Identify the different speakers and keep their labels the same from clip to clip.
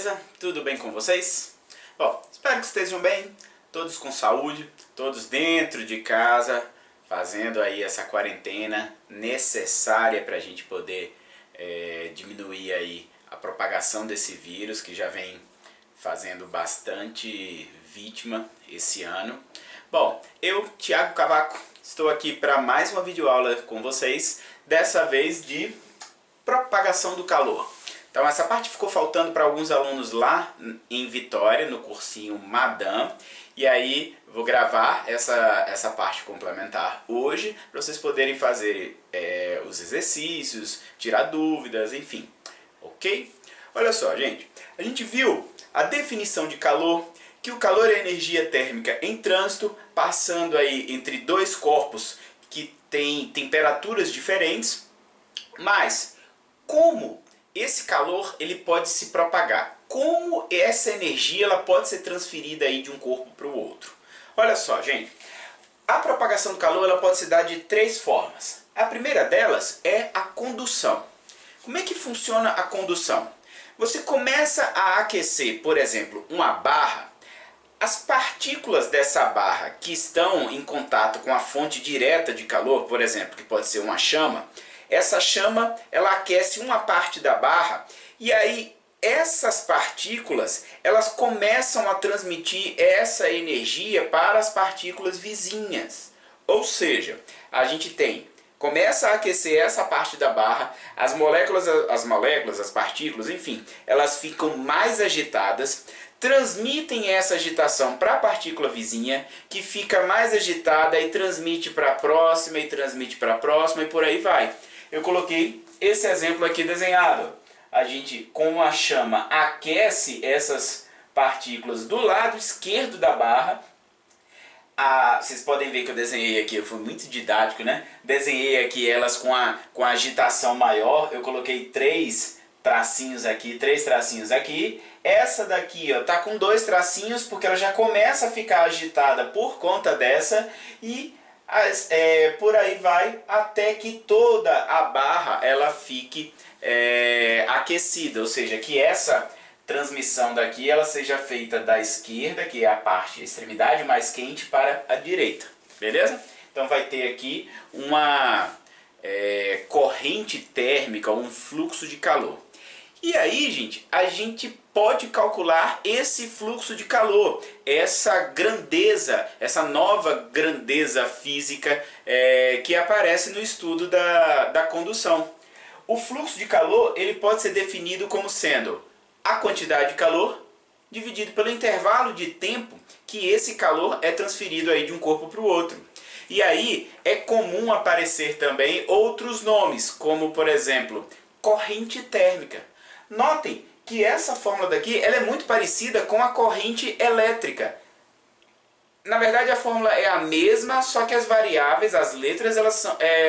Speaker 1: beleza? Tudo bem com vocês? Bom, espero que estejam bem, todos com saúde, todos dentro de casa, fazendo aí essa quarentena necessária para a gente poder diminuir aí a propagação desse vírus que já vem fazendo bastante vítima esse ano. Bom, eu, Thiago Cavaco, estou aqui para mais uma videoaula com vocês, dessa vez de propagação do calor. Então essa parte ficou faltando para alguns alunos lá em Vitória, no cursinho Madame, e aí vou gravar essa parte complementar hoje, para vocês poderem fazer os exercícios, tirar dúvidas, enfim, ok? Olha só, gente, a gente viu a definição de calor, que o calor é energia térmica em trânsito, passando aí entre dois corpos que têm temperaturas diferentes, mas como esse calor ele pode se propagar? Como essa energia ela pode ser transferida aí de um corpo para o outro? Olha só, gente, a propagação do calor ela pode se dar de três formas. A primeira delas é a condução. Como é que funciona a condução? Você começa a aquecer, por exemplo, uma barra. As partículas dessa barra que estão em contato com a fonte direta de calor, por exemplo, que pode ser uma chama, essa chama ela aquece uma parte da barra e aí essas partículas elas começam a transmitir essa energia para as partículas vizinhas. Ou seja, a gente começa a aquecer essa parte da barra, as moléculas, as partículas, enfim, elas ficam mais agitadas, transmitem essa agitação para a partícula vizinha, que fica mais agitada e transmite para a próxima, e transmite para a próxima, e por aí vai. Eu coloquei esse exemplo aqui desenhado. A gente, com a chama, aquece essas partículas do lado esquerdo da barra. Vocês podem ver que eu desenhei aqui, eu fui muito didático, né? Desenhei aqui elas com a agitação maior. Eu coloquei três tracinhos aqui. Essa daqui ó, tá com dois tracinhos porque ela já começa a ficar agitada por conta dessa e por aí vai até que toda a barra ela fique aquecida, ou seja, que essa transmissão daqui ela seja feita da esquerda, que é a extremidade mais quente, para a direita, beleza? Então vai ter aqui uma corrente térmica, um fluxo de calor. E aí, gente, a gente pode calcular esse fluxo de calor, essa grandeza, essa nova grandeza física que aparece no estudo da condução. O fluxo de calor ele pode ser definido como sendo a quantidade de calor dividido pelo intervalo de tempo que esse calor é transferido aí de um corpo para o outro. E aí é comum aparecer também outros nomes, como por exemplo, corrente térmica. Notem que essa fórmula daqui ela é muito parecida com a corrente elétrica. Na verdade a fórmula é a mesma, só que as variáveis, as letras, elas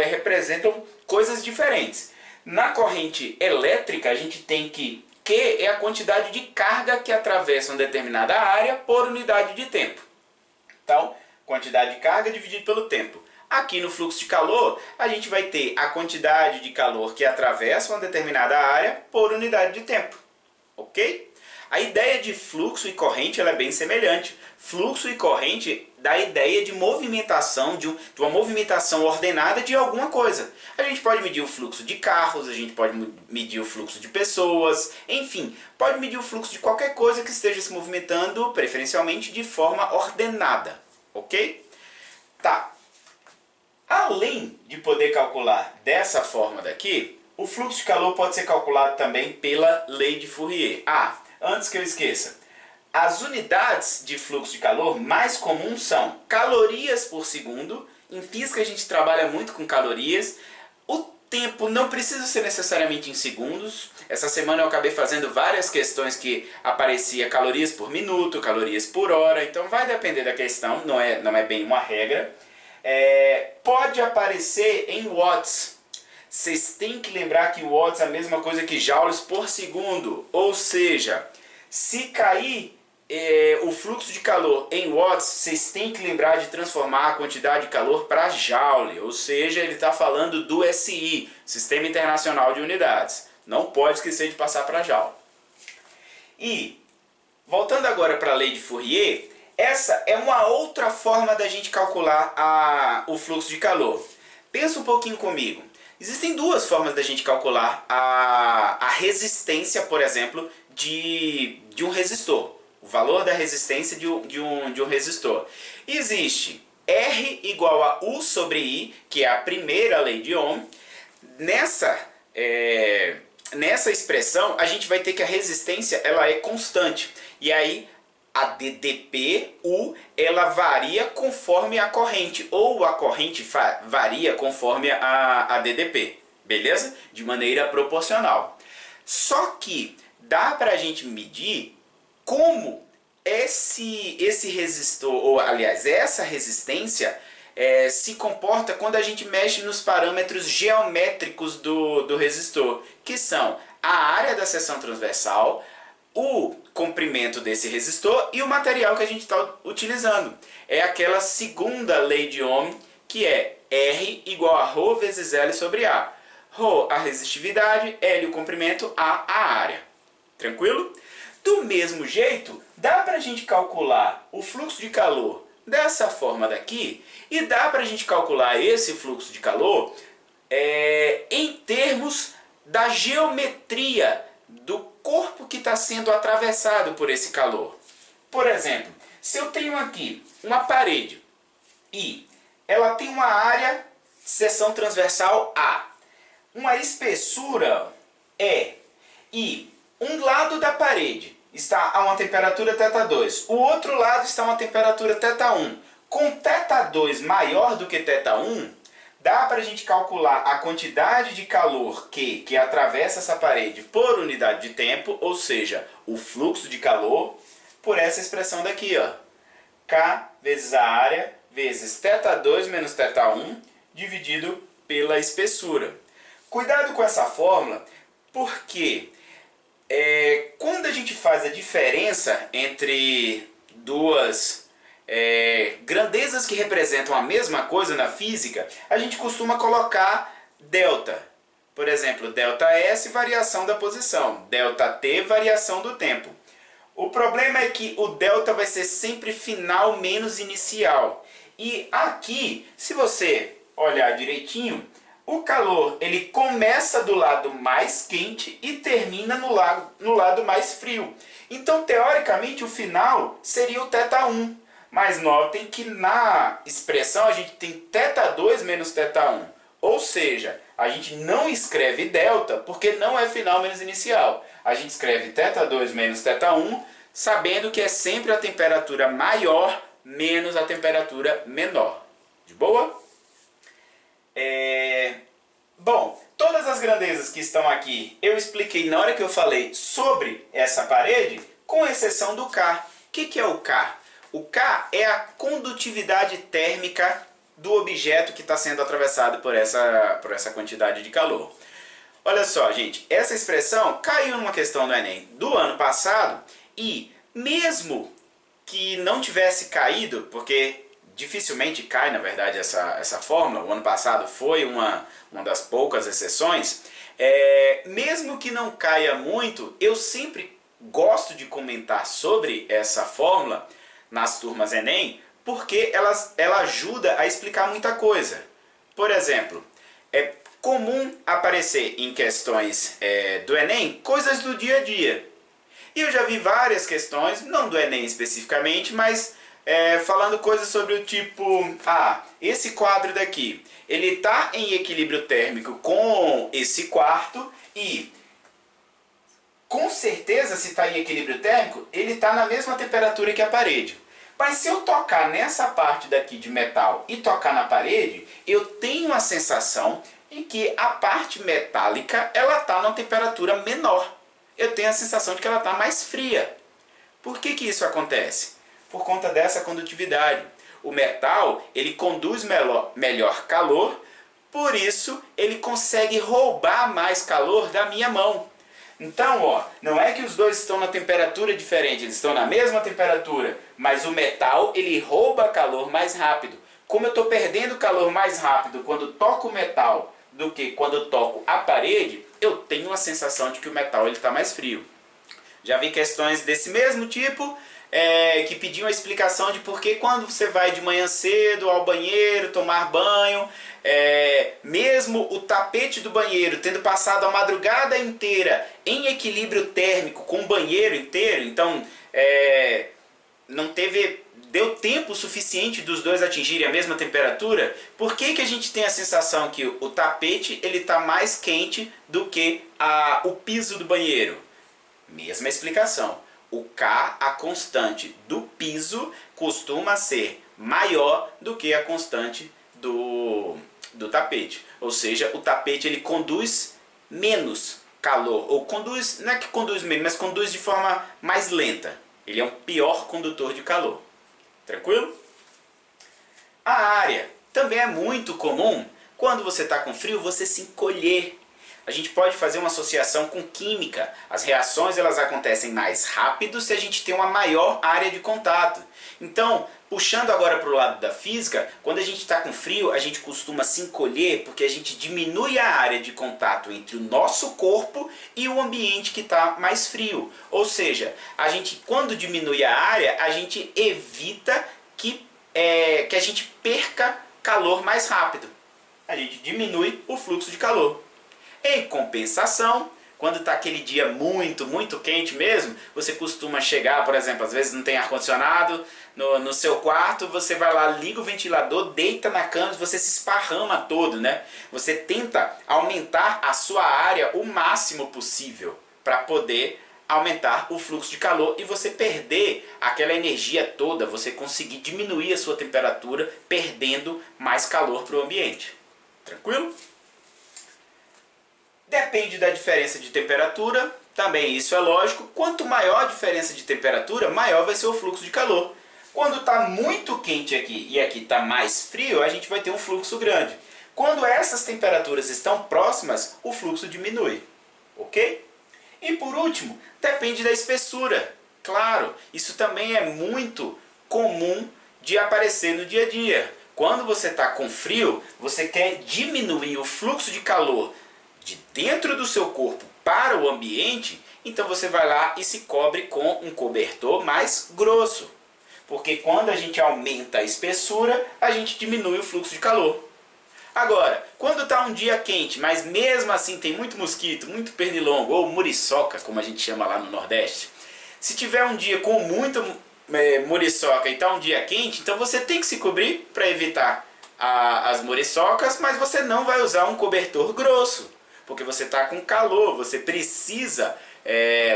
Speaker 1: representam coisas diferentes. Na corrente elétrica a gente tem que Q é a quantidade de carga que atravessa uma determinada área por unidade de tempo. Então, quantidade de carga dividido pelo tempo. Aqui no fluxo de calor, a gente vai ter a quantidade de calor que atravessa uma determinada área por unidade de tempo. Ok? A ideia de fluxo e corrente ela é bem semelhante. Fluxo e corrente dá a ideia de movimentação, de uma movimentação ordenada de alguma coisa. A gente pode medir o fluxo de carros, a gente pode medir o fluxo de pessoas, enfim, pode medir o fluxo de qualquer coisa que esteja se movimentando, preferencialmente de forma ordenada. Ok? Tá. Além de poder calcular dessa forma daqui, o fluxo de calor pode ser calculado também pela lei de Fourier. Antes que eu esqueça, as unidades de fluxo de calor mais comuns são calorias por segundo. Em física a gente trabalha muito com calorias. O tempo não precisa ser necessariamente em segundos. Essa semana eu acabei fazendo várias questões que aparecia calorias por minuto, calorias por hora. Então vai depender da questão, não é bem uma regra. Pode aparecer em watts. Vocês têm que lembrar que watts é a mesma coisa que joules por segundo. Ou seja, se cair o fluxo de calor em watts, vocês têm que lembrar de transformar a quantidade de calor para joule. Ou seja, ele está falando do SI, Sistema Internacional de Unidades. Não pode esquecer de passar para joule. E, voltando agora para a lei de Fourier, essa é uma outra forma da gente calcular o fluxo de calor. Pensa um pouquinho comigo. Existem duas formas da gente calcular a resistência, por exemplo, de um resistor. O valor da resistência de um resistor. Existe R igual a U sobre I, que é a primeira lei de Ohm. Nessa expressão, a gente vai ter que a resistência ela é constante. E aí, a DDP-U, ela varia conforme a corrente, ou a corrente varia conforme a DDP, beleza? De maneira proporcional. Só que dá para a gente medir como esse resistor, ou aliás, essa resistência se comporta quando a gente mexe nos parâmetros geométricos do resistor, que são a área da seção transversal, o comprimento desse resistor e o material que a gente está utilizando. É aquela segunda lei de Ohm, que é R igual a ρ vezes L sobre A. ρ a resistividade, L o comprimento, A a área. Tranquilo? Do mesmo jeito, dá para a gente calcular o fluxo de calor dessa forma daqui e dá para a gente calcular esse fluxo de calor em termos da geometria do corpo que está sendo atravessado por esse calor. Por exemplo, se eu tenho aqui uma parede e ela tem uma área de seção transversal A, uma espessura E, e um lado da parede está a uma temperatura θ2, o outro lado está a uma temperatura θ1, com θ2 maior do que θ1, dá para a gente calcular a quantidade de calor que atravessa essa parede por unidade de tempo, ou seja, o fluxo de calor, por essa expressão daqui, ó. K vezes a área vezes θ2 menos θ1 dividido pela espessura. Cuidado com essa fórmula, porque quando a gente faz a diferença entre duas grandezas que representam a mesma coisa na física, a gente costuma colocar delta. Por exemplo, ΔS, variação da posição, ΔT, variação do tempo. O problema é que o delta vai ser sempre final menos inicial. E aqui, se você olhar direitinho, o calor ele começa do lado mais quente e termina no lado mais frio. Então, teoricamente, o final seria o θ1. Mas notem que na expressão a gente tem θ2 menos θ1. Ou seja, a gente não escreve delta porque não é final menos inicial. A gente escreve θ2 menos θ1 sabendo que é sempre a temperatura maior menos a temperatura menor. De boa? Bom, todas as grandezas que estão aqui eu expliquei na hora que eu falei sobre essa parede, com exceção do K. O que é o K? O K é a condutividade térmica do objeto que está sendo atravessado por essa quantidade de calor. Olha só, gente, essa expressão caiu numa questão do Enem do ano passado e mesmo que não tivesse caído, porque dificilmente cai, na verdade, essa fórmula, o ano passado foi uma das poucas exceções, mesmo que não caia muito, eu sempre gosto de comentar sobre essa fórmula nas turmas Enem, porque ela ajuda a explicar muita coisa. Por exemplo, é comum aparecer em questões do Enem coisas do dia a dia. E eu já vi várias questões, não do Enem especificamente, mas falando coisas sobre o tipo, esse quadro daqui, ele está em equilíbrio térmico com esse quarto e, com certeza, se está em equilíbrio térmico, ele está na mesma temperatura que a parede. Mas se eu tocar nessa parte daqui de metal e tocar na parede, eu tenho a sensação de que a parte metálica ela está numa temperatura menor. Eu tenho a sensação de que ela está mais fria. Por que isso acontece? Por conta dessa condutividade. O metal ele conduz melhor calor, por isso ele consegue roubar mais calor da minha mão. Então, não é que os dois estão na temperatura diferente, eles estão na mesma temperatura, mas o metal ele rouba calor mais rápido. Como eu estou perdendo calor mais rápido quando toco o metal do que quando toco a parede, eu tenho a sensação de que o metal está mais frio. Já vi questões desse mesmo tipo, que pediam a explicação de por que quando você vai de manhã cedo ao banheiro tomar banho, mesmo o tapete do banheiro tendo passado a madrugada inteira em equilíbrio térmico com o banheiro inteiro, então não deu tempo suficiente dos dois atingirem a mesma temperatura, por que que a gente tem a sensação que o tapete ele está mais quente do que o piso do banheiro? Mesma explicação. O K, a constante do piso, costuma ser maior do que a constante do tapete. Ou seja, o tapete ele conduz menos calor. Ou conduz, não é que conduz menos, mas conduz de forma mais lenta. Ele é um pior condutor de calor. Tranquilo? A área também é muito comum. Quando você está com frio, você se encolher. A gente pode fazer uma associação com química. As reações elas acontecem mais rápido se a gente tem uma maior área de contato. Então, puxando agora para o lado da física, quando a gente está com frio, a gente costuma se encolher porque a gente diminui a área de contato entre o nosso corpo e o ambiente que está mais frio. Ou seja, a gente, quando diminui a área, a gente evita que a gente perca calor mais rápido. A gente diminui o fluxo de calor. Em compensação, quando está aquele dia muito quente mesmo, você costuma chegar, por exemplo, às vezes não tem ar-condicionado no seu quarto, você vai lá, liga o ventilador, deita na cama, você se esparrama todo, né? Você tenta aumentar a sua área o máximo possível para poder aumentar o fluxo de calor e você perder aquela energia toda, você conseguir diminuir a sua temperatura, perdendo mais calor para o ambiente. Tranquilo? Depende da diferença de temperatura, também isso é lógico. Quanto maior a diferença de temperatura, maior vai ser o fluxo de calor. Quando está muito quente aqui e aqui está mais frio, a gente vai ter um fluxo grande. Quando essas temperaturas estão próximas, o fluxo diminui. Ok? E por último, depende da espessura. Claro, isso também é muito comum de aparecer no dia a dia. Quando você está com frio, você quer diminuir o fluxo de calor de dentro do seu corpo para o ambiente, então você vai lá e se cobre com um cobertor mais grosso. Porque quando a gente aumenta a espessura, a gente diminui o fluxo de calor. Agora, quando está um dia quente, mas mesmo assim tem muito mosquito, muito pernilongo, ou muriçoca, como a gente chama lá no Nordeste, se tiver um dia com muita muriçoca e está um dia quente, então você tem que se cobrir para evitar as muriçocas, mas você não vai usar um cobertor grosso. Porque você está com calor, você precisa,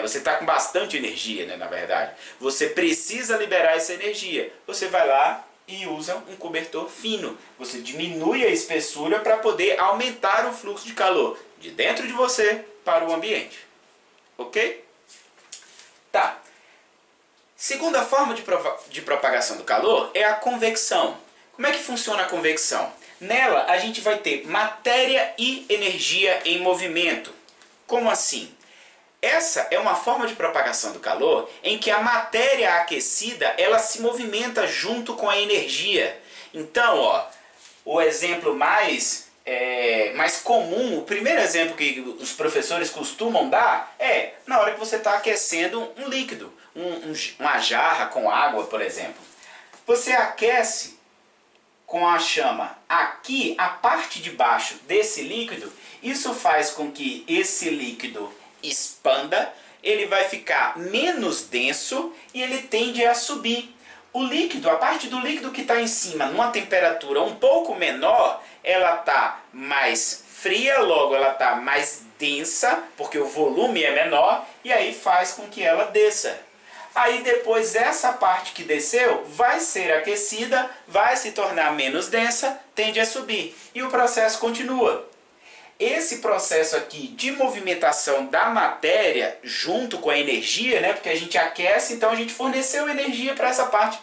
Speaker 1: você está com bastante energia, né, na verdade. Você precisa liberar essa energia. Você vai lá e usa um cobertor fino. Você diminui a espessura para poder aumentar o fluxo de calor de dentro de você para o ambiente. Ok? Tá. Segunda forma de propagação do calor é a convecção. Como é que funciona a convecção? Nela, a gente vai ter matéria e energia em movimento. Como assim? Essa é uma forma de propagação do calor em que a matéria aquecida ela se movimenta junto com a energia. Então, ó, o exemplo mais comum, o primeiro exemplo que os professores costumam dar é na hora que você está aquecendo um líquido, uma jarra com água, por exemplo. Você aquece com a chama aqui, a parte de baixo desse líquido, isso faz com que esse líquido expanda, ele vai ficar menos denso e ele tende a subir. O líquido, a parte do líquido que está em cima, numa temperatura um pouco menor, ela está mais fria, logo ela está mais densa, porque o volume é menor, e aí faz com que ela desça. Aí depois essa parte que desceu vai ser aquecida, vai se tornar menos densa, tende a subir. E o processo continua. Esse processo aqui de movimentação da matéria junto com a energia, né, porque a gente aquece, então a gente forneceu energia para essa parte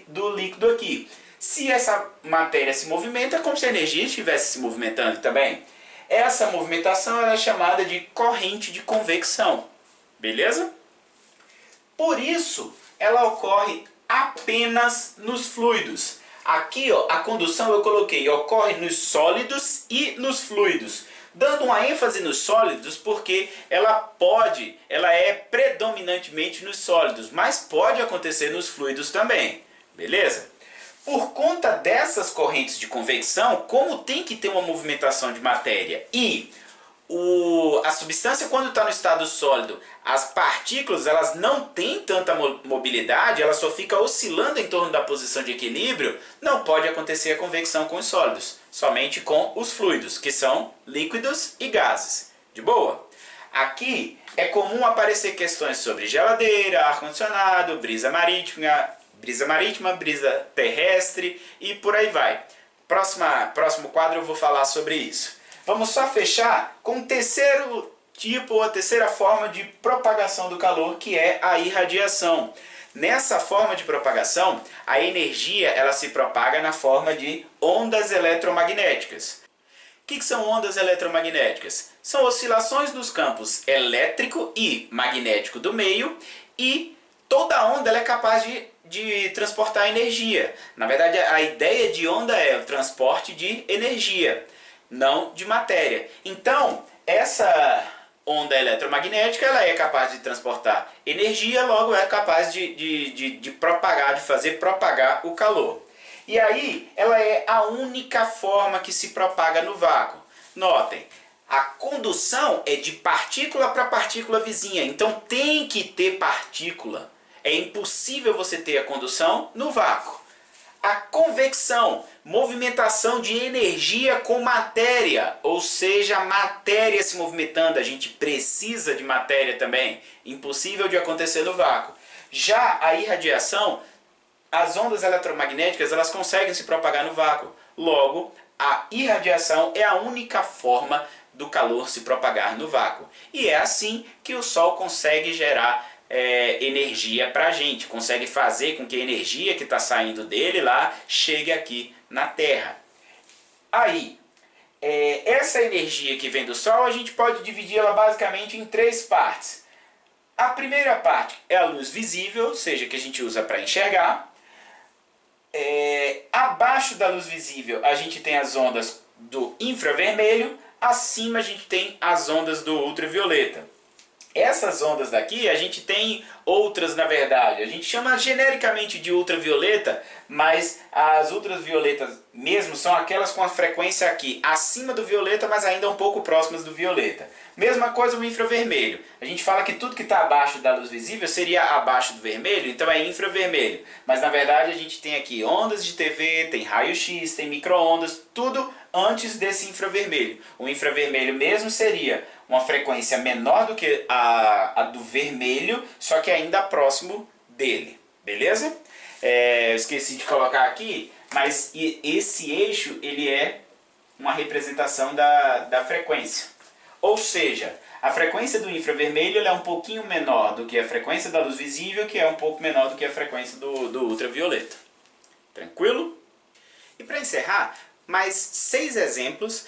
Speaker 1: do líquido aqui. Se essa matéria se movimenta, é como se a energia estivesse se movimentando também. Essa movimentação ela é chamada de corrente de convecção. Beleza? Por isso, ela ocorre apenas nos fluidos. Aqui, ó, a condução eu coloquei, ocorre nos sólidos e nos fluidos. dando uma ênfase nos sólidos porque ela é predominantemente nos sólidos, mas pode acontecer nos fluidos também, beleza? Por conta dessas correntes de convecção, como tem que ter uma movimentação de matéria e a substância, quando está no estado sólido, as partículas elas não têm tanta mobilidade, ela só fica oscilando em torno da posição de equilíbrio, não pode acontecer a convecção com os sólidos, somente com os fluidos, que são líquidos e gases. De boa? Aqui é comum aparecer questões sobre geladeira, ar-condicionado, brisa marítima, brisa terrestre e por aí vai. Próximo quadro eu vou falar sobre isso. Vamos só fechar com o terceiro tipo ou a terceira forma de propagação do calor, que é a irradiação. Nessa forma de propagação, a energia ela se propaga na forma de ondas eletromagnéticas. O que são ondas eletromagnéticas? São oscilações dos campos elétrico e magnético do meio e toda onda ela é capaz de transportar energia. Na verdade, a ideia de onda é o transporte de energia, não de matéria. Então, essa onda eletromagnética ela é capaz de transportar energia, logo é capaz de propagar, de fazer propagar o calor. E aí, ela é a única forma que se propaga no vácuo. Notem, a condução é de partícula para partícula vizinha, então tem que ter partícula. É impossível você ter a condução no vácuo. A convecção, movimentação de energia com matéria, ou seja, matéria se movimentando, a gente precisa de matéria também, impossível de acontecer no vácuo. Já a irradiação, as ondas eletromagnéticas, elas conseguem se propagar no vácuo, logo, a irradiação é a única forma do calor se propagar no vácuo. E é assim que o Sol consegue gerar energia para a gente, consegue fazer com que a energia que está saindo dele lá chegue aqui na Terra. Aí, essa energia que vem do Sol, a gente pode dividi-la basicamente em três partes. A primeira parte é a luz visível, ou seja, que a gente usa para enxergar. Abaixo da luz visível a gente tem as ondas do infravermelho, acima a gente tem as ondas do ultravioleta. Essas ondas daqui, a gente tem outras na verdade, a gente chama genericamente de ultravioleta, mas as ultravioletas mesmo são aquelas com a frequência aqui acima do violeta, mas ainda um pouco próximas do violeta. Mesma coisa o infravermelho, a gente fala que tudo que está abaixo da luz visível seria abaixo do vermelho, então é infravermelho, mas na verdade a gente tem aqui ondas de TV, tem raio-x, tem micro-ondas, tudo antes desse infravermelho. O infravermelho mesmo seria uma frequência menor do que a do vermelho, só que ainda próximo dele, beleza? Eu esqueci de colocar aqui, mas esse eixo ele é uma representação da frequência. Ou seja, a frequência do infravermelho ela é um pouquinho menor do que a frequência da luz visível, que é um pouco menor do que a frequência do ultravioleta. Tranquilo? E para encerrar, mais 6 exemplos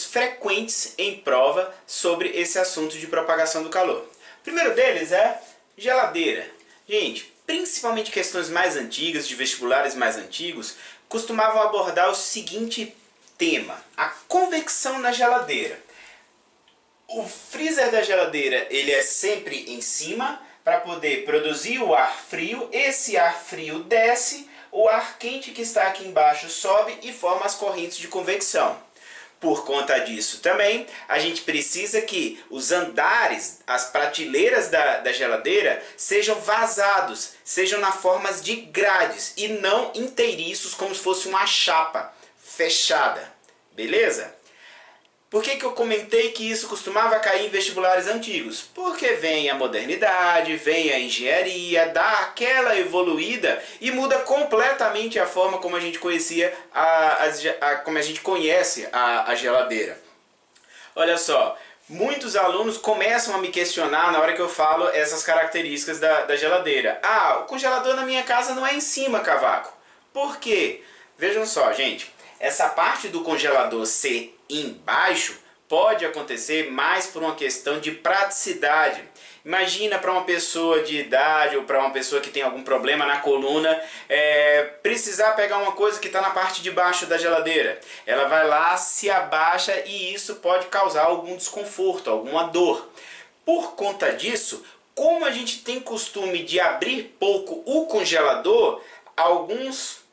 Speaker 1: frequentes em prova sobre esse assunto de propagação do calor. O primeiro deles é geladeira. Gente, principalmente questões mais antigas, de vestibulares mais antigos, costumavam abordar o seguinte tema: a convecção na geladeira. O freezer da geladeira ele é sempre em cima para poder produzir o ar frio. Esse ar frio desce, o ar quente que está aqui embaixo sobe e forma as correntes de convecção. Por conta disso também, a gente precisa que os andares, as prateleiras da geladeira sejam vazados, sejam na forma de grades e não inteiriços como se fosse uma chapa fechada. Beleza? Por que eu comentei que isso costumava cair em vestibulares antigos? Porque vem a modernidade, vem a engenharia, dá aquela evoluída e muda completamente a forma como a gente conhecia como a gente conhece a geladeira. Olha só, muitos alunos começam a me questionar na hora que eu falo essas características da geladeira. Ah, o congelador na minha casa não é em cima, Cavaco. Por quê? Vejam só, gente. Essa parte do congelador ser embaixo pode acontecer mais por uma questão de praticidade. Imagina para uma pessoa de idade ou para uma pessoa que tem algum problema na coluna, precisar pegar uma coisa que está na parte de baixo da geladeira. Ela vai lá, se abaixa e isso pode causar algum desconforto, alguma dor. Por conta disso, como a gente tem costume de abrir pouco o congelador, algumas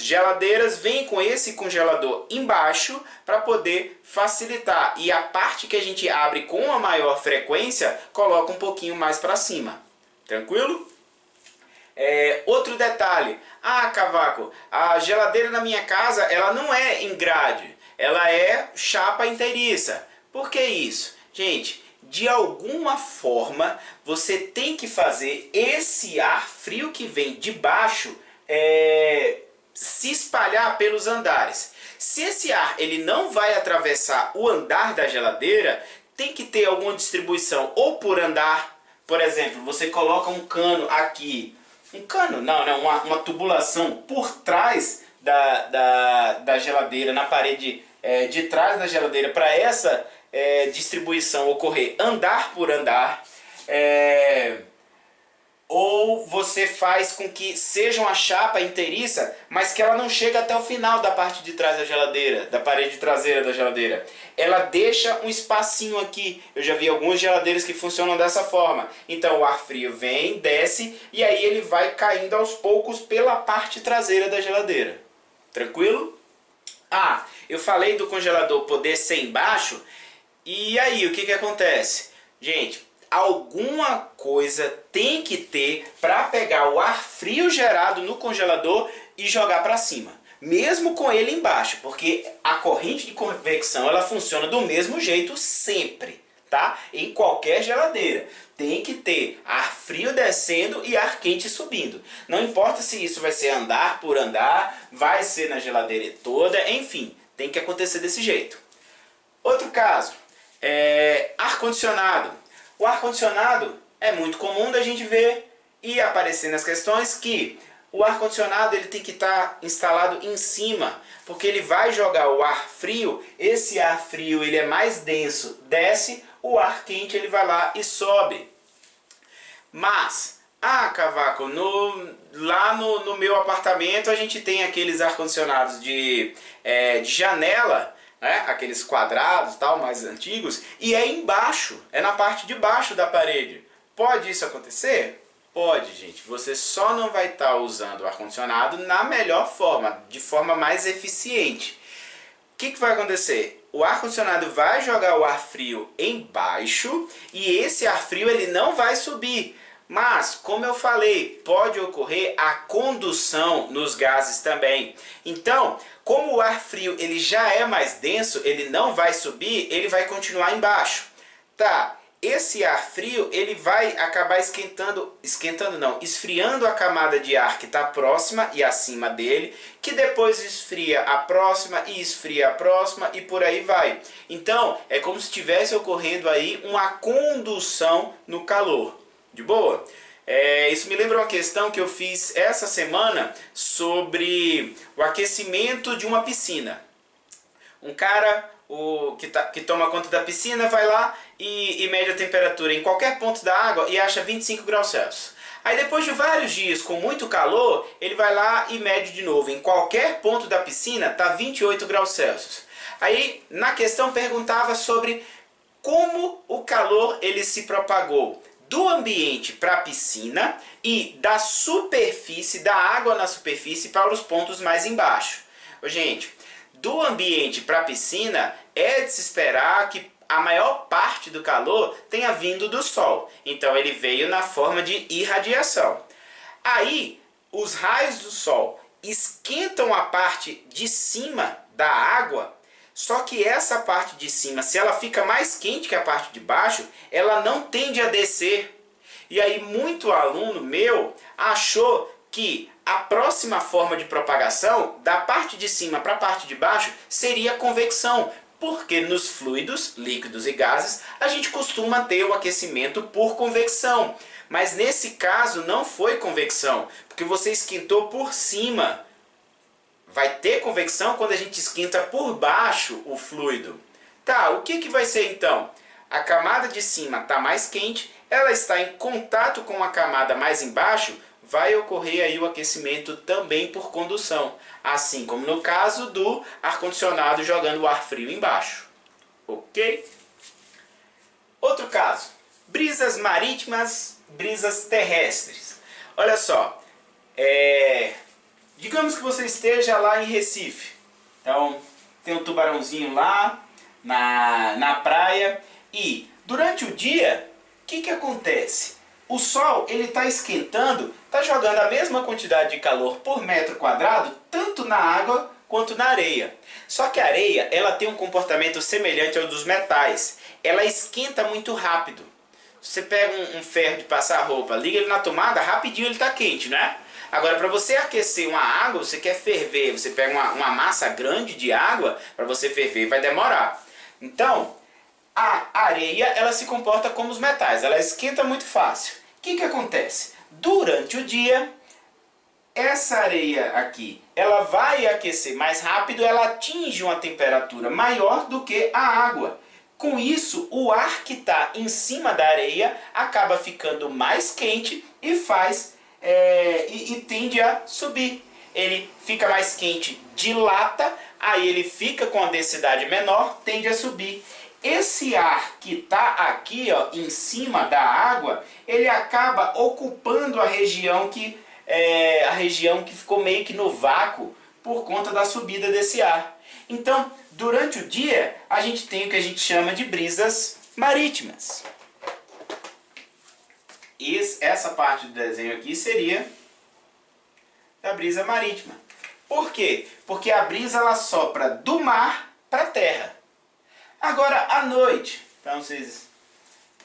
Speaker 1: geladeiras vêm com esse congelador embaixo para poder facilitar. E a parte que a gente abre com a maior frequência, coloca um pouquinho mais para cima. Tranquilo? Outro detalhe. Ah, Cavaco, a geladeira na minha casa ela não é em grade. Ela é chapa inteiriça. Por que isso? Gente, de alguma forma você tem que fazer esse ar frio que vem de baixo se espalhar pelos andares. Se esse ar ele não vai atravessar o andar da geladeira, tem que ter alguma distribuição ou por andar. Por exemplo, você coloca um cano aqui, uma tubulação por trás da geladeira, na parede de trás da geladeira, para essa distribuição ocorrer andar por andar. Ou você faz com que seja uma chapa inteiriça, mas que ela não chega até o final da parte de trás da geladeira, da parede traseira da geladeira. Ela deixa um espacinho aqui. Eu já vi algumas geladeiras que funcionam dessa forma. Então o ar frio vem, desce e aí ele vai caindo aos poucos pela parte traseira da geladeira. Tranquilo? Ah, eu falei do congelador poder ser embaixo. E aí, o que acontece? Gente, alguma coisa tem que ter para pegar o ar frio gerado no congelador e jogar para cima, mesmo com ele embaixo, porque a corrente de convecção ela funciona do mesmo jeito sempre, tá? Em qualquer geladeira tem que ter ar frio descendo e ar quente subindo. Não importa se isso vai ser andar por andar, vai ser na geladeira toda, enfim, tem que acontecer desse jeito. Outro caso, ar-condicionado. O ar-condicionado é muito comum da gente ver e aparecer nas questões que o ar-condicionado ele tem que estar instalado em cima, porque ele vai jogar o ar frio, esse ar frio ele é mais denso, desce, o ar quente ele vai lá e sobe. Mas, Cavaco, lá no meu apartamento a gente tem aqueles ar-condicionados de janela, né? Aqueles quadrados tal, mais antigos, e é embaixo, é na parte de baixo da parede. Pode isso acontecer? Pode, gente. Você só não vai estar usando o ar-condicionado na melhor forma, de forma mais eficiente. O que vai acontecer? O ar-condicionado vai jogar o ar frio embaixo e esse ar frio ele não vai subir. Mas, como eu falei, pode ocorrer a condução nos gases também. Então, como o ar frio ele já é mais denso, ele não vai subir, ele vai continuar embaixo. Tá, esse ar frio ele vai acabar esfriando a camada de ar que está próxima e acima dele, que depois esfria a próxima e esfria a próxima e por aí vai. Então, é como se estivesse ocorrendo aí uma condução no calor. De boa? Isso me lembra uma questão que eu fiz essa semana sobre o aquecimento de uma piscina. Um cara que toma conta da piscina vai lá e mede a temperatura em qualquer ponto da água e acha 25 graus Celsius. Aí depois de vários dias com muito calor, ele vai lá e mede de novo. Em qualquer ponto da piscina está 28 graus Celsius. Aí na questão perguntava sobre como o calor ele se propagou do ambiente para a piscina e da superfície, da água na superfície para os pontos mais embaixo. Gente, do ambiente para a piscina é de se esperar que a maior parte do calor tenha vindo do sol. Então ele veio na forma de irradiação. Aí os raios do sol esquentam a parte de cima da água. Só que essa parte de cima, se ela fica mais quente que a parte de baixo, ela não tende a descer. E aí muito aluno meu achou que a próxima forma de propagação, da parte de cima para a parte de baixo, seria convecção. Porque nos fluidos, líquidos e gases, a gente costuma ter o aquecimento por convecção. Mas nesse caso não foi convecção, porque você esquentou por cima. Vai ter convecção quando a gente esquenta por baixo o fluido, Tá, o que vai ser então? A camada de cima está mais quente, ela está em contato com a camada mais embaixo, vai ocorrer aí o aquecimento também por condução, assim como no caso do ar-condicionado jogando o ar frio embaixo. Ok? Outro caso, brisas marítimas, brisas terrestres. Olha só, digamos que você esteja lá em Recife, então tem um tubarãozinho lá na praia e durante o dia, o que acontece? O sol ele está esquentando, está jogando a mesma quantidade de calor por metro quadrado, tanto na água quanto na areia. Só que a areia ela tem um comportamento semelhante ao dos metais. Ela esquenta muito rápido. Você pega um ferro de passar roupa, liga ele na tomada, rapidinho ele está quente, né? Agora, para você aquecer uma água, você quer ferver, você pega uma massa grande de água, para você ferver vai demorar. Então, a areia ela se comporta como os metais, ela esquenta muito fácil. O que acontece? Durante o dia, essa areia aqui, ela vai aquecer mais rápido, ela atinge uma temperatura maior do que a água. Com isso, o ar que está em cima da areia acaba ficando mais quente e e tende a subir. Ele fica mais quente, dilata, aí ele fica com a densidade menor, tende a subir. Esse ar que está aqui ó, em cima da água, ele acaba ocupando a região que ficou meio que no vácuo por conta da subida desse ar. Então, durante o dia, a gente tem o que a gente chama de brisas marítimas. E essa parte do desenho aqui seria da brisa marítima. Por quê? Porque a brisa ela sopra do mar para a terra. Agora, à noite, então vocês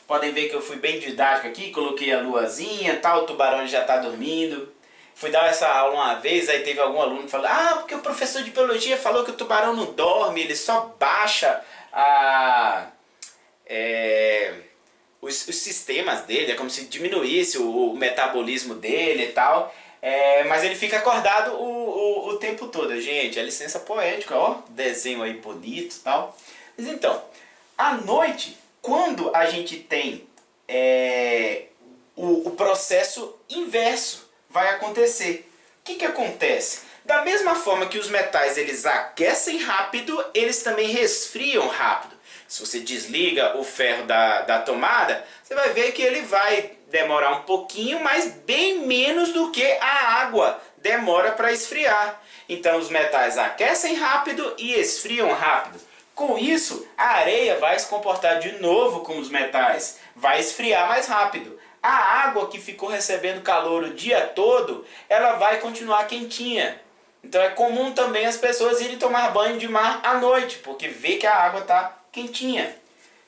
Speaker 1: podem ver que eu fui bem didático aqui, coloquei a luazinha, tal, o tubarão já está dormindo. Fui dar essa aula uma vez, aí teve algum aluno que falou, porque o professor de biologia falou que o tubarão não dorme, ele só baixa os sistemas dele, é como se diminuísse o metabolismo dele e tal. Mas ele fica acordado o tempo todo. Gente, é licença poética, ó, desenho aí bonito e tal. Mas então, à noite, quando a gente tem o processo inverso, vai acontecer. O que acontece? Da mesma forma que os metais eles aquecem rápido, eles também resfriam rápido. Se você desliga o ferro da tomada, você vai ver que ele vai demorar um pouquinho, mas bem menos do que a água demora para esfriar. Então os metais aquecem rápido e esfriam rápido. Com isso, a areia vai se comportar de novo como os metais, vai esfriar mais rápido. A água que ficou recebendo calor o dia todo, ela vai continuar quentinha. Então é comum também as pessoas irem tomar banho de mar à noite, porque vê que a água está quentinha.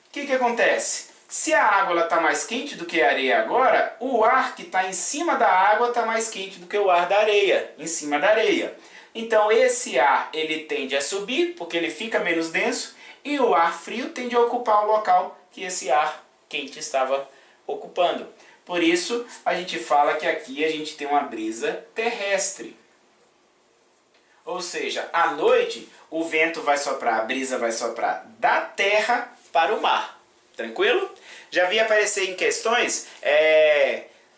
Speaker 1: O que acontece? Se a água está mais quente do que a areia agora, o ar que está em cima da água está mais quente do que o ar da areia, em cima da areia. Então esse ar ele tende a subir, porque ele fica menos denso, e o ar frio tende a ocupar o local que esse ar quente estava ocupando. Por isso a gente fala que aqui a gente tem uma brisa terrestre. Ou seja, à noite o vento vai soprar, a brisa vai soprar da terra para o mar. Tranquilo? Já vi aparecer em questões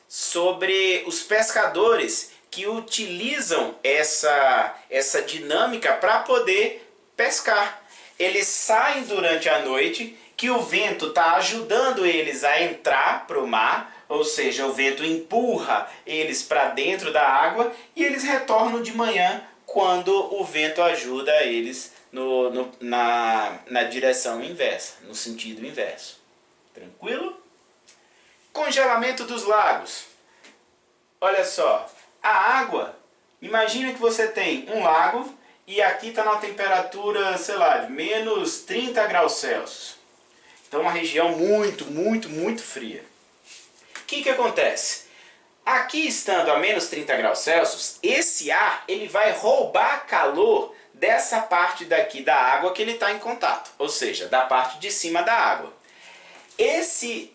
Speaker 1: sobre os pescadores que utilizam essa dinâmica para poder pescar. Eles saem durante a noite, que o vento está ajudando eles a entrar para o mar, ou seja, o vento empurra eles para dentro da água e eles retornam de manhã quando o vento ajuda eles na direção inversa, no sentido inverso. Tranquilo? Congelamento dos lagos. Olha só, a água, imagina que você tem um lago e aqui está na temperatura, sei lá, de menos 30 graus Celsius. Então uma região muito, muito, muito fria. O que acontece? Aqui estando a menos 30 graus Celsius, esse ar ele vai roubar calor dessa parte daqui da água que ele está em contato, ou seja, da parte de cima da água.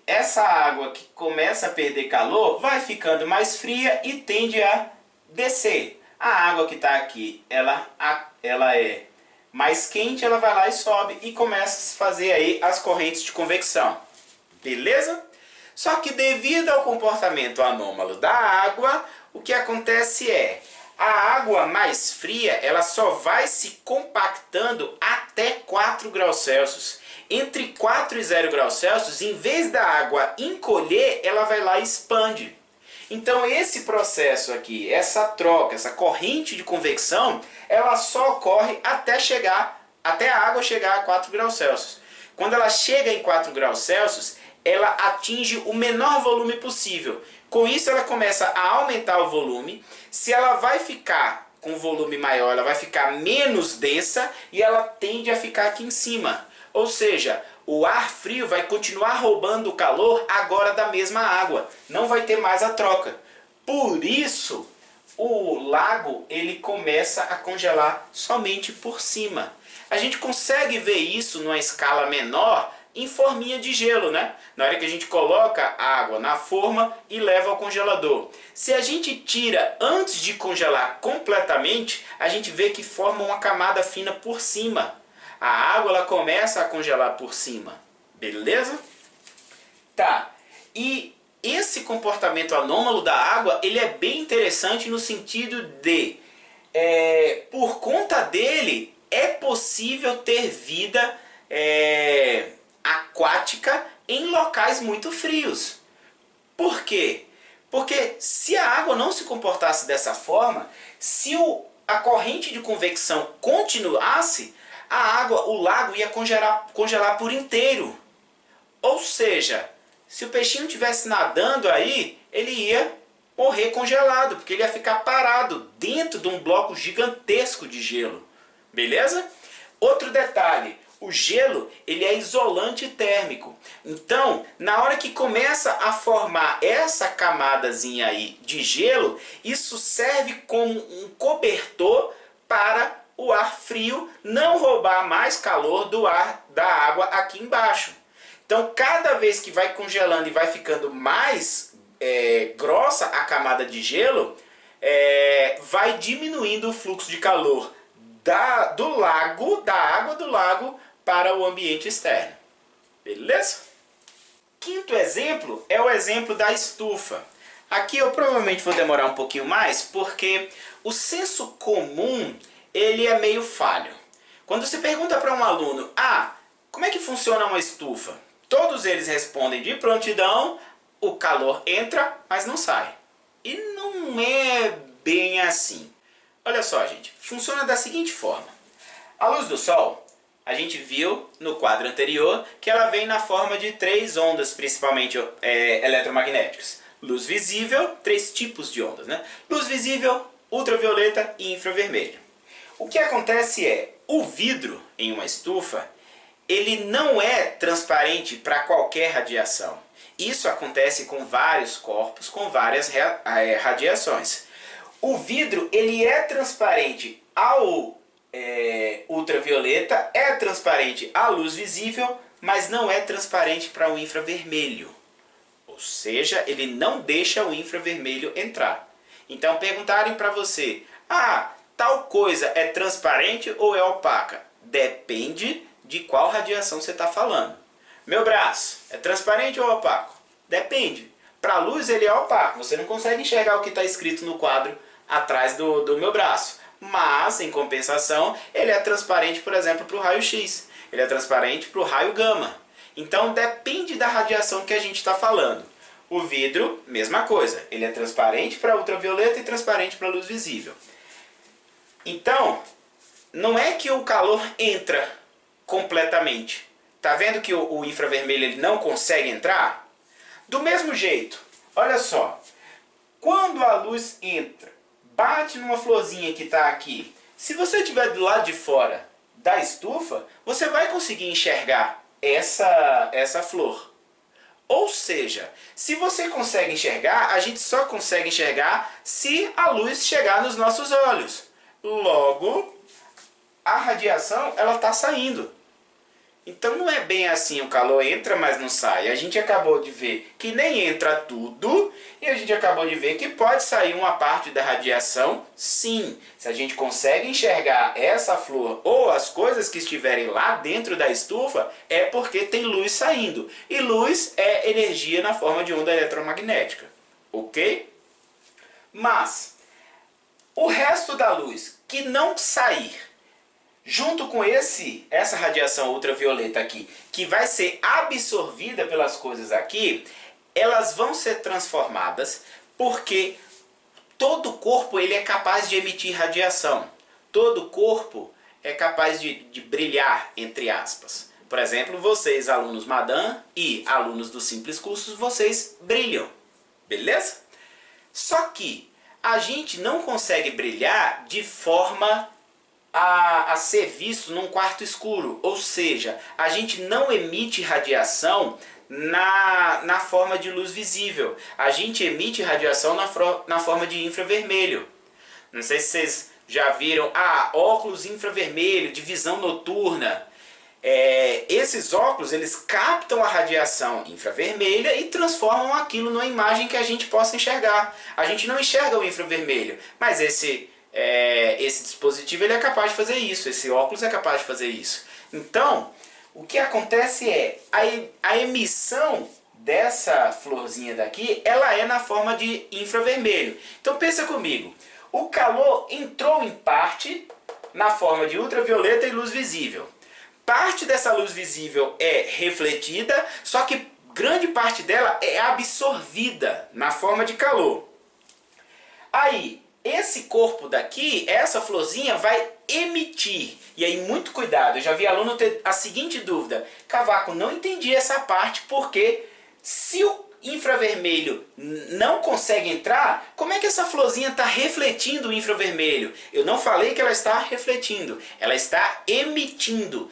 Speaker 1: Essa água que começa a perder calor vai ficando mais fria e tende a descer. A água que está aqui, ela é mais quente, ela vai lá e sobe e começa a fazer aí as correntes de convecção. Beleza? Só que devido ao comportamento anômalo da água, o que acontece é, a água mais fria, ela só vai se compactando até 4 graus Celsius. Entre 4 e 0 graus Celsius, em vez da água encolher, ela vai lá e expande. Então esse processo aqui, essa troca, essa corrente de convecção, ela só ocorre até a água chegar a 4 graus Celsius. Quando ela chega em 4 graus Celsius, ela atinge o menor volume possível. Com isso ela começa a aumentar o volume. Se ela vai ficar com volume maior, ela vai ficar menos densa e ela tende a ficar aqui em cima. Ou seja, o ar frio vai continuar roubando o calor agora da mesma água. Não vai ter mais a troca. Por isso, o lago ele começa a congelar somente por cima. A gente consegue ver isso numa escala menor em forminha de gelo, né? Na hora que a gente coloca a água na forma e leva ao congelador. Se a gente tira antes de congelar completamente, a gente vê que forma uma camada fina por cima. A água ela começa a congelar por cima. Beleza? Tá. E esse comportamento anômalo da água, ele é bem interessante no sentido de, por conta dele, é possível ter vida aquática em locais muito frios. Por quê? Porque se a água não se comportasse dessa forma, se a corrente de convecção continuasse, a água, o lago ia congelar por inteiro. Ou seja, se o peixinho estivesse nadando aí, ele ia morrer congelado, porque ele ia ficar parado dentro de um bloco gigantesco de gelo. Beleza? Outro detalhe, o gelo ele é isolante térmico. Então, na hora que começa a formar essa camadazinha aí de gelo, isso serve como um cobertor para o ar frio não roubar mais calor do ar da água aqui embaixo. Então, cada vez que vai congelando e vai ficando mais grossa a camada de gelo, vai diminuindo o fluxo de calor da água do lago para o ambiente externo. Beleza? Quinto exemplo é o exemplo da estufa. Aqui eu provavelmente vou demorar um pouquinho mais, porque o senso comum ele é meio falho. Quando você pergunta para um aluno, como é que funciona uma estufa? Todos eles respondem de prontidão, o calor entra, mas não sai. E não é bem assim. Olha só, gente, funciona da seguinte forma. A luz do sol, a gente viu no quadro anterior que ela vem na forma de 3 ondas, principalmente eletromagnéticas. Luz visível, 3 tipos de ondas, né? Luz visível, ultravioleta e infravermelho. O que acontece é, o vidro em uma estufa, ele não é transparente para qualquer radiação. Isso acontece com vários corpos, com várias radiações. O vidro ele é transparente ao ultravioleta, é transparente à luz visível, mas não é transparente para o infravermelho. Ou seja, ele não deixa o infravermelho entrar. Então perguntarem para você, tal coisa é transparente ou é opaca? Depende de qual radiação você está falando. Meu braço é transparente ou opaco? Depende. Para a luz ele é opaco, você não consegue enxergar o que está escrito no quadro atrás do meu braço. Mas, em compensação, ele é transparente, por exemplo, para o raio-x. Ele é transparente para o raio gama. Então depende da radiação que a gente está falando. O vidro, mesma coisa. Ele é transparente para ultravioleta e transparente para a luz visível. Então, não é que o calor entra completamente. Tá vendo que o infravermelho ele não consegue entrar? Do mesmo jeito, olha só. Quando a luz entra, bate numa florzinha que está aqui. Se você estiver do lado de fora da estufa, você vai conseguir enxergar essa flor. Ou seja, se você consegue enxergar, a gente só consegue enxergar se a luz chegar nos nossos olhos. Logo, a radiação ela está saindo. Então não é bem assim, o calor entra, mas não sai. A gente acabou de ver que nem entra tudo, e a gente acabou de ver que pode sair uma parte da radiação, sim. Se a gente consegue enxergar essa flor ou as coisas que estiverem lá dentro da estufa, é porque tem luz saindo. E luz é energia na forma de onda eletromagnética, ok? Mas o resto da luz que não sair, junto com essa radiação ultravioleta aqui, que vai ser absorvida pelas coisas aqui, elas vão ser transformadas porque todo corpo ele é capaz de emitir radiação. Todo corpo é capaz de brilhar, entre aspas. Por exemplo, vocês, alunos Madam e alunos dos simples cursos, vocês brilham, beleza? Só que a gente não consegue brilhar de forma a ser visto num quarto escuro, ou seja, a gente não emite radiação na forma de luz visível, a gente emite radiação na forma de infravermelho. Não sei se vocês já viram, óculos infravermelho de visão noturna. Esses óculos eles captam a radiação infravermelha e transformam aquilo numa imagem que a gente possa enxergar. A gente não enxerga o infravermelho, mas esse dispositivo ele é capaz de fazer isso, esse óculos é capaz de fazer isso. Então, o que acontece é, a emissão dessa florzinha daqui, ela é na forma de infravermelho. Então pensa comigo, o calor entrou em parte na forma de ultravioleta e luz visível. Parte dessa luz visível é refletida, só que grande parte dela é absorvida na forma de calor. Aí, esse corpo daqui, essa florzinha vai emitir. E aí, muito cuidado, eu já vi aluno ter a seguinte dúvida: Cavaco, não entendi essa parte, porque se o infravermelho não consegue entrar, como é que essa florzinha está refletindo o infravermelho? Eu não falei que ela está refletindo, ela está emitindo.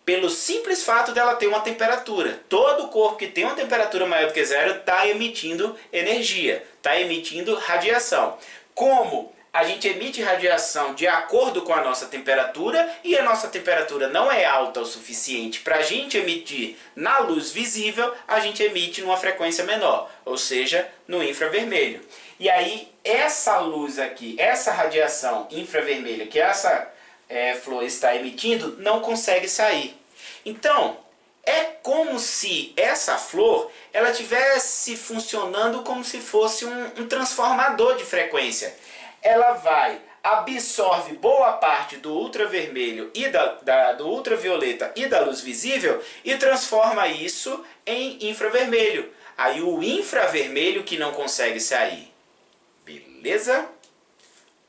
Speaker 1: Pelo simples fato dela ter uma temperatura. Todo corpo que tem uma temperatura maior do que zero está emitindo energia, está emitindo radiação. Como a gente emite radiação de acordo com a nossa temperatura, e a nossa temperatura não é alta o suficiente para a gente emitir na luz visível, a gente emite numa frequência menor, ou seja, no infravermelho. E aí essa luz aqui, essa radiação infravermelha que essa flor está emitindo, não consegue sair. Então, é como se essa flor ela estivesse funcionando como se fosse um transformador de frequência. Ela absorve boa parte do ultravermelho e do ultravioleta e da luz visível e transforma isso em infravermelho. Aí o infravermelho que não consegue sair. Beleza?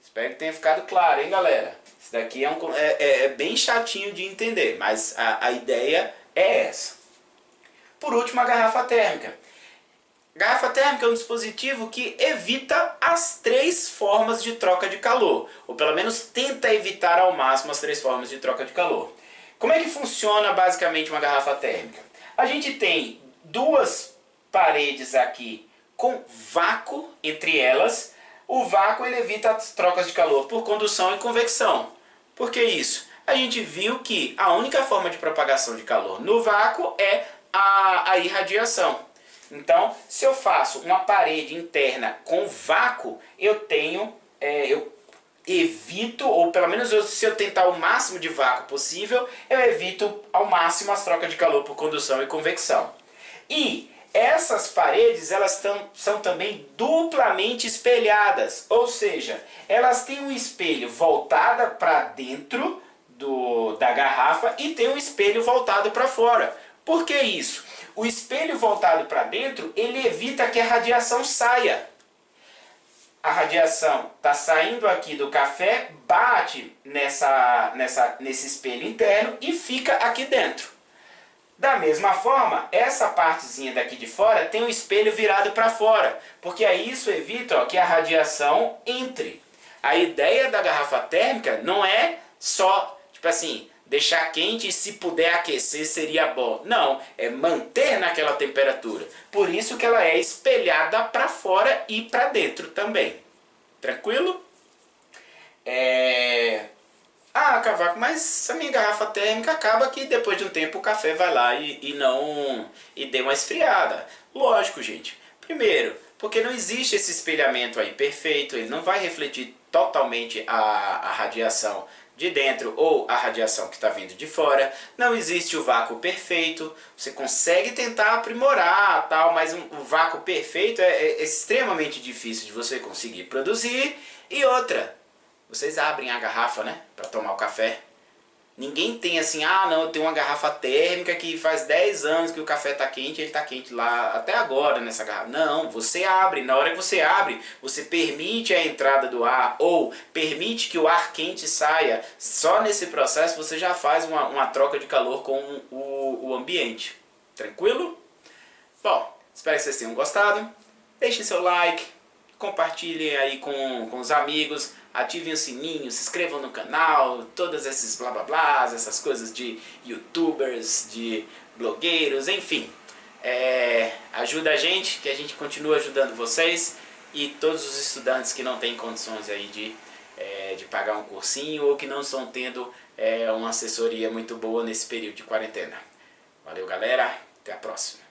Speaker 1: Espero que tenha ficado claro, hein, galera? Isso daqui é bem chatinho de entender, mas a ideia é essa. Por último, a garrafa térmica. Garrafa térmica é um dispositivo que evita as 3 formas de troca de calor, ou pelo menos tenta evitar ao máximo as 3 formas de troca de calor. Como é que funciona basicamente uma garrafa térmica? A gente tem 2 paredes aqui com vácuo entre elas. O vácuo ele evita as trocas de calor por condução e convecção. Por que isso? A gente viu que a única forma de propagação de calor no vácuo é a irradiação. Então, se eu faço uma parede interna com vácuo, eu evito, ou pelo menos se eu tentar o máximo de vácuo possível, eu evito ao máximo as trocas de calor por condução e convecção. E essas paredes elas são também duplamente espelhadas, ou seja, elas têm um espelho voltado para dentro da garrafa e tem um espelho voltado para fora. Por que isso? O espelho voltado para dentro ele evita que a radiação saia. A radiação está saindo aqui do café, bate nesse espelho interno e fica aqui dentro. Da mesma forma, essa partezinha daqui de fora tem um espelho virado para fora, porque aí isso evita que a radiação entre. A ideia da garrafa térmica não é só, tipo assim, deixar quente e se puder aquecer seria bom. Não, é manter naquela temperatura. Por isso que ela é espelhada para fora e para dentro também. Tranquilo? Ah, Cavaco, mas a minha garrafa térmica acaba que depois de um tempo o café vai lá e não e dê uma esfriada. Lógico, gente. Primeiro, porque não existe esse espelhamento aí perfeito, ele não vai refletir totalmente a radiação de dentro ou a radiação que está vindo de fora. Não existe o vácuo perfeito. Você consegue tentar aprimorar, tal, mas o vácuo perfeito é extremamente difícil de você conseguir produzir. E outra, vocês abrem a garrafa, né, para tomar o café. Ninguém tem assim, ah não, eu tenho uma garrafa térmica que faz 10 anos que o café está quente, ele está quente lá até agora nessa garrafa. Não, você abre, na hora que você abre, você permite a entrada do ar ou permite que o ar quente saia. Só nesse processo você já faz uma troca de calor com o ambiente. Tranquilo? Bom, espero que vocês tenham gostado. Deixem seu like, compartilhem aí com os amigos, ativem o sininho, se inscrevam no canal, todos esses blá blá blá, essas coisas de youtubers, de blogueiros, enfim. Ajuda a gente, que a gente continua ajudando vocês e todos os estudantes que não têm condições aí de pagar um cursinho ou que não estão tendo uma assessoria muito boa nesse período de quarentena. Valeu, galera, até a próxima.